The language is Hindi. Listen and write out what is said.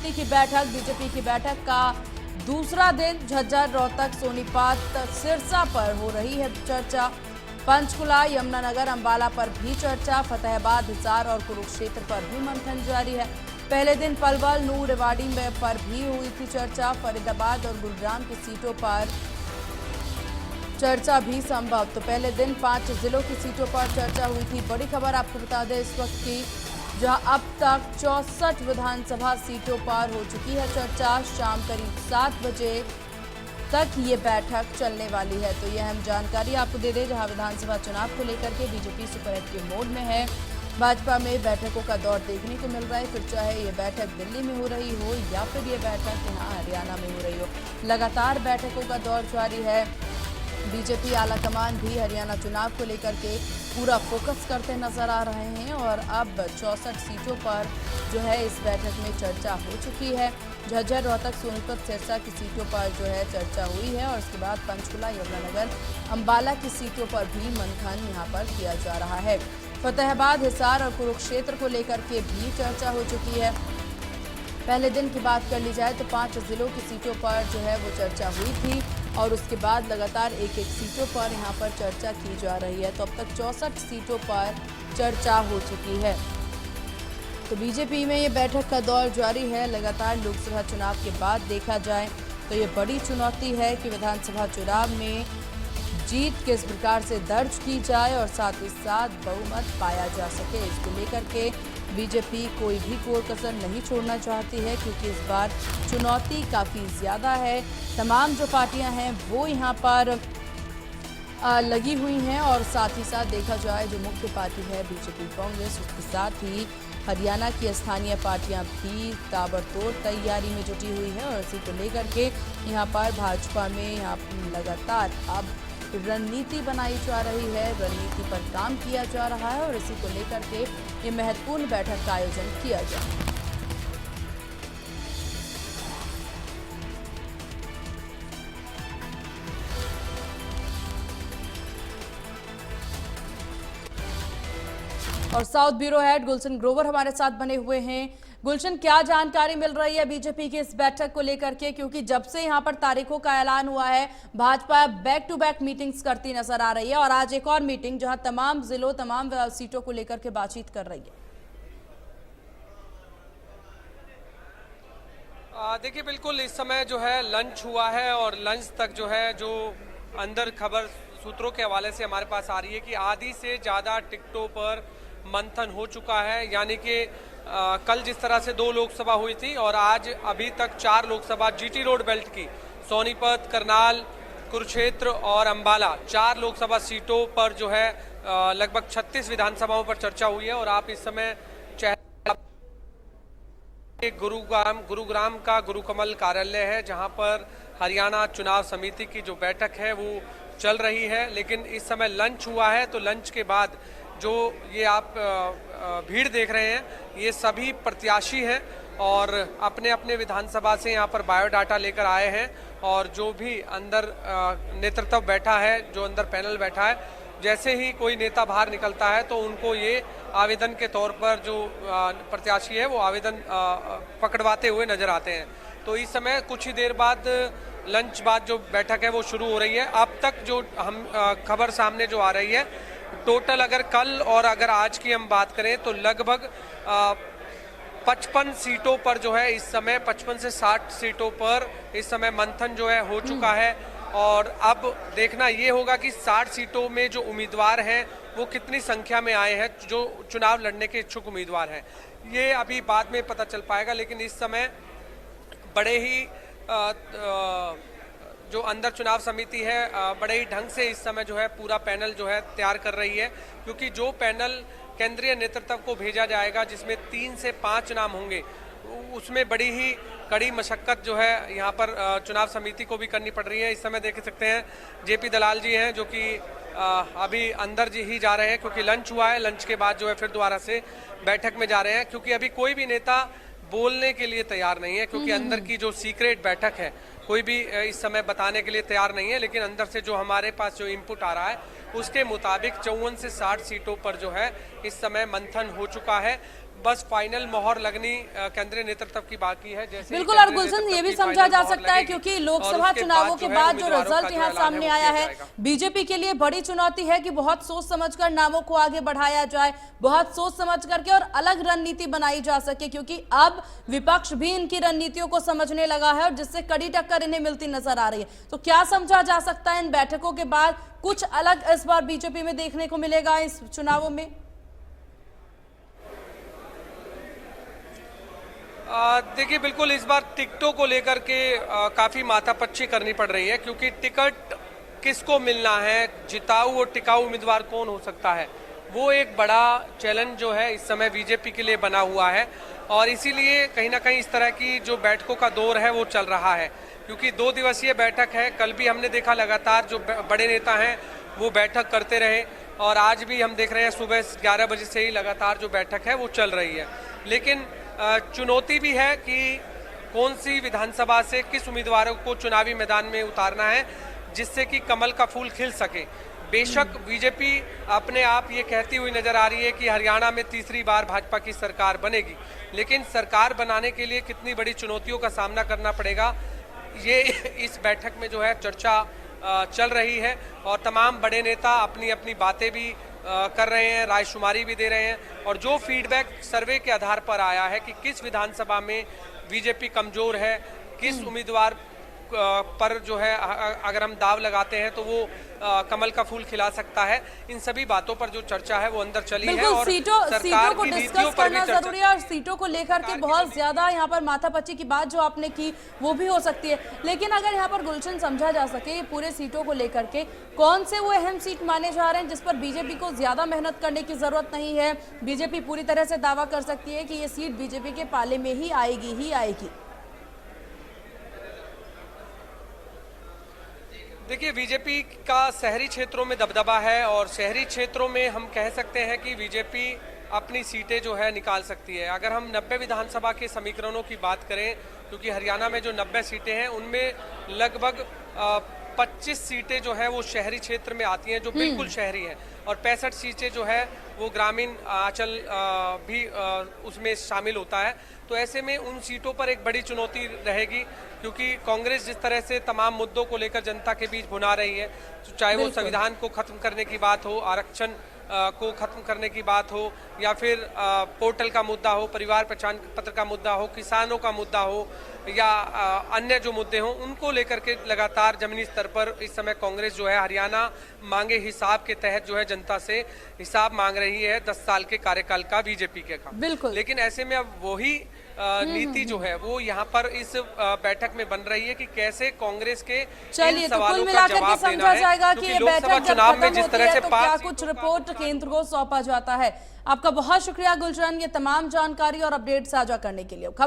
समिति की बैठक, बीजेपी की बैठक का दूसरा दिन झज्जर, रोहतक, सोनीपत, सिरसा पर हो रही है चर्चा। पंचकुला, यमुनानगर, अंबाला पर भी चर्चा। फतेहाबाद, हिसार और कुरुक्षेत्र पर भी मंथन जारी है। पहले दिन पलवल, नूर, रेवाड़ी पर भी हुई थी चर्चा। फरीदाबाद और गुरुग्राम की सीटों पर चर्चा भी संभव। तो पहले दिन 5 जिलों की सीटों पर चर्चा हुई थी। बड़ी खबर आपको बता दें इस वक्त की, जहां अब तक 64 विधानसभा सीटों पर हो चुकी है चर्चा। शाम करीब 7 बजे तक ये बैठक चलने वाली है। तो यह अहम जानकारी आपको दे दें, जहां विधानसभा चुनाव को लेकर के बीजेपी सुपर एक्टिव मोड में है। भाजपा में बैठकों का दौर देखने को मिल रहा है, फिर चाहे ये बैठक दिल्ली में हो रही हो या फिर ये बैठक यहाँ हरियाणा में हो रही हो, लगातार बैठकों का दौर जारी है। बीजेपी आलाकमान भी हरियाणा चुनाव को लेकर के पूरा फोकस करते नजर आ रहे हैं और अब 64 सीटों पर जो है इस बैठक में चर्चा हो चुकी है। झज्जर, रोहतक, सोनीपत, सिरसा की सीटों पर जो है चर्चा हुई है और उसके बाद पंचकुला, यमुनानगर, अंबाला की सीटों पर भी मंथन यहाँ पर किया जा रहा है। फतेहाबाद, हिसार और कुरुक्षेत्र को लेकर के भी चर्चा हो चुकी है। पहले दिन की बात कर ली जाए तो 5 जिलों की सीटों पर जो है वो चर्चा हुई थी और उसके बाद लगातार एक सीटों पर यहाँ पर चर्चा की जा रही है। तो अब तक 64 सीटों पर चर्चा हो चुकी है। तो बीजेपी में ये बैठक का दौर जारी है। लगातार लोकसभा चुनाव के बाद देखा जाए तो ये बड़ी चुनौती है कि विधानसभा चुनाव में जीत किस प्रकार से दर्ज की जाए और साथ ही साथ बहुमत पाया जा सके। इसको लेकर के बीजेपी कोई भी कोर कसर नहीं छोड़ना चाहती है, क्योंकि इस बार चुनौती काफ़ी ज़्यादा है। तमाम जो पार्टियां हैं वो यहाँ पर लगी हुई हैं और साथ ही साथ देखा जाए जो मुख्य पार्टी है बीजेपी कांग्रेस, उसके साथ ही हरियाणा की स्थानीय पार्टियां भी ताबड़तोड़ तैयारी में जुटी हुई है और इसी को लेकर के यहाँ पर भाजपा में यहाँ लगातार अब रणनीति बनाई जा रही है, रणनीति पर काम किया जा रहा है और इसी को लेकर के ये महत्वपूर्ण बैठक का आयोजन किया गया। और south bureau head Gulshan Grover हमारे साथ बने हुए हैं। गुलशन, क्या जानकारी मिल रही है बीजेपी की इस बैठक को लेकर के, क्योंकि जब से यहां पर तारीखों का ऐलान हुआ है Bhajpa back to back meetings करती नजर आ रही है और आज एक और मीटिंग जहां तमाम जिलों, तमाम सीटों को लेकर के बातचीत कर रही है। देखिए, बिल्कुल इस समय जो है लंच हुआ है और लंच तक जो है जो अंदर खबर सूत्रों के हवाले से हमारे पास आ रही है कि आधी से ज़्यादा टिकटों पर मंथन हो चुका है। यानी कि कल जिस तरह से 2 लोकसभा हुई थी और आज अभी तक 4 लोकसभा जीटी रोड बेल्ट की सोनीपत, करनाल, कुरुक्षेत्र और अंबाला 4 लोकसभा सीटों पर जो है लगभग 36 विधानसभाओं पर चर्चा हुई है। और आप इस समय गुरुग्राम का गुरुकमल कार्यालय है, जहां पर हरियाणा चुनाव समिति की जो बैठक है वो चल रही है। लेकिन इस समय लंच हुआ है, तो लंच के बाद जो ये आप भीड़ देख रहे हैं, ये सभी प्रत्याशी हैं और अपने अपने विधानसभा से यहाँ पर बायोडाटा लेकर आए हैं। और जो भी अंदर नेतृत्व बैठा है, जो अंदर पैनल बैठा है, जैसे ही कोई नेता बाहर निकलता है तो उनको ये आवेदन के तौर पर जो प्रत्याशी है वो आवेदन पकड़वाते हुए नजर आते हैं। तो इस समय कुछ ही देर बाद लंच बाद जो बैठक है वो शुरू हो रही है। अब तक जो हम खबर सामने जो आ रही है, टोटल अगर कल और अगर आज की हम बात करें तो लगभग 55 सीटों पर जो है इस समय 55 से 60 सीटों पर इस समय मंथन जो है हो चुका है। और अब देखना ये होगा कि 60 सीटों में जो उम्मीदवार हैं वो कितनी संख्या में आए हैं, जो चुनाव लड़ने के इच्छुक उम्मीदवार हैं, ये अभी बाद में पता चल पाएगा। लेकिन इस समय बड़े ही जो अंदर चुनाव समिति है बड़े ही ढंग से इस समय जो है पूरा पैनल जो है तैयार कर रही है, क्योंकि जो पैनल केंद्रीय नेतृत्व को भेजा जाएगा जिसमें 3 से 5 नाम होंगे, उसमें बड़ी ही कड़ी मशक्कत जो है यहाँ पर चुनाव समिति को भी करनी पड़ रही है। इस समय देख सकते हैं जेपी दलाल जी हैं जो कि अभी अंदर जी ही जा रहे हैं, क्योंकि लंच हुआ है। लंच के बाद जो है फिर दोबारा से बैठक में जा रहे हैं, क्योंकि अभी कोई भी नेता बोलने के लिए तैयार नहीं है, क्योंकि अंदर की जो सीक्रेट बैठक है कोई भी इस समय बताने के लिए तैयार नहीं है। लेकिन अंदर से जो हमारे पास जो इनपुट आ रहा है उसके मुताबिक 54 से 60 सीटों पर जो है इस समय मंथन हो चुका है। बस फाइनल मोहर लगनी केंद्रीय नेतृत्व की बाकी है। जैसे बिल्कुल, और गुलशन ये भी समझा जा सकता है क्योंकि लोकसभा चुनावों के बाद जो रिजल्ट यहाँ सामने आया है, बीजेपी के लिए बड़ी चुनौती है कि बहुत सोच समझकर नामों को आगे बढ़ाया जाए, बहुत सोच समझ करके और अलग रणनीति बनाई जा सके, क्योंकि अब विपक्ष भी इनकी रणनीतियों को समझने लगा है और जिससे कड़ी टक्कर इन्हें मिलती नजर आ रही है। तो क्या समझा जा सकता है इन बैठकों के बाद कुछ अलग इस बार बीजेपी में देखने को मिलेगा इस चुनावों में? देखिए, बिल्कुल इस बार टिकटों को लेकर के काफी माथापच्ची करनी पड़ रही है, क्योंकि टिकट किसको मिलना है, जिताऊ और टिकाऊ उम्मीदवार कौन हो सकता है, वो एक बड़ा चैलेंज जो है इस समय बीजेपी के लिए बना हुआ है। और इसीलिए कहीं ना कहीं इस तरह की जो बैठकों का दौर है वो चल रहा है, क्योंकि 2 दिवसीय बैठक है। कल भी हमने देखा लगातार जो बड़े नेता हैं वो बैठक करते रहे, और आज भी हम देख रहे हैं सुबह 11 बजे से ही लगातार जो बैठक है वो चल रही है। लेकिन चुनौती भी है कि कौन सी विधानसभा से किस उम्मीदवारों को चुनावी मैदान में उतारना है जिससे कि कमल का फूल खिल सके। बेशक बीजेपी अपने आप ये कहती हुई नजर आ रही है कि हरियाणा में तीसरी बार भाजपा की सरकार बनेगी, लेकिन सरकार बनाने के लिए कितनी बड़ी चुनौतियों का सामना करना पड़ेगा, ये इस बैठक में जो है चर्चा चल रही है। और तमाम बड़े नेता अपनी अपनी बातें भी कर रहे हैं, रायशुमारी भी दे रहे हैं, और जो फीडबैक सर्वे के आधार पर आया है कि किस विधानसभा में बीजेपी कमजोर है, किस उम्मीदवार पर जो है अगर हम दाव लगाते हैं तो वो कमल का फूल खिला सकता है, इन सभी बातों पर जो चर्चा है वो अंदर चली है। और सीटों को डिस्कस करना जरूरी है, और सीटों को लेकर के बहुत ज्यादा यहाँ पर माथापच्ची की बात जो आपने की वो भी हो सकती है। लेकिन अगर यहाँ पर गुलशन समझा जा सके पूरे सीटों को लेकर के कौन से वो अहम सीट माने जा रहे हैं जिस पर बीजेपी को ज्यादा मेहनत करने की जरूरत नहीं है, बीजेपी पूरी तरह से दावा कर सकती है कि ये सीट बीजेपी के पाले में ही आएगी? देखिए, बीजेपी का शहरी क्षेत्रों में दबदबा है, और शहरी क्षेत्रों में हम कह सकते हैं कि बीजेपी अपनी सीटें जो है निकाल सकती है। अगर हम 90 विधानसभा के समीकरणों की बात करें, क्योंकि हरियाणा में जो 90 सीटें हैं उनमें लगभग 25 सीटें जो है वो शहरी क्षेत्र में आती हैं, जो बिल्कुल शहरी हैं, और 65 सीटें जो है वो ग्रामीण आंचल भी उसमें शामिल होता है। तो ऐसे में उन सीटों पर एक बड़ी चुनौती रहेगी, क्योंकि कांग्रेस जिस तरह से तमाम मुद्दों को लेकर जनता के बीच भुना रही है, तो चाहे वो संविधान को खत्म करने की बात हो, आरक्षण को खत्म करने की बात हो, या फिर पोर्टल का मुद्दा हो, परिवार पहचान पत्र का मुद्दा हो, किसानों का मुद्दा हो, या अन्य जो मुद्दे हों, उनको लेकर के लगातार जमीनी स्तर पर इस समय कांग्रेस जो है हरियाणा मांगे हिसाब के तहत जो है जनता से हिसाब मांग रही है 10 साल के कार्यकाल का बीजेपी के का। बिल्कुल। लेकिन ऐसे में अब वही नीति जो है वो यहाँ पर इस बैठक में बन रही है कि कैसे कांग्रेस के इन सवालों का जवाब देना है, जाएगा कि ये बैठक चुनाव में जिस तरह से क्या कुछ रिपोर्ट केंद्र को सौंपा जाता है। आपका बहुत शुक्रिया गुलशन, ये तमाम जानकारी और अपडेट साझा करने के लिए।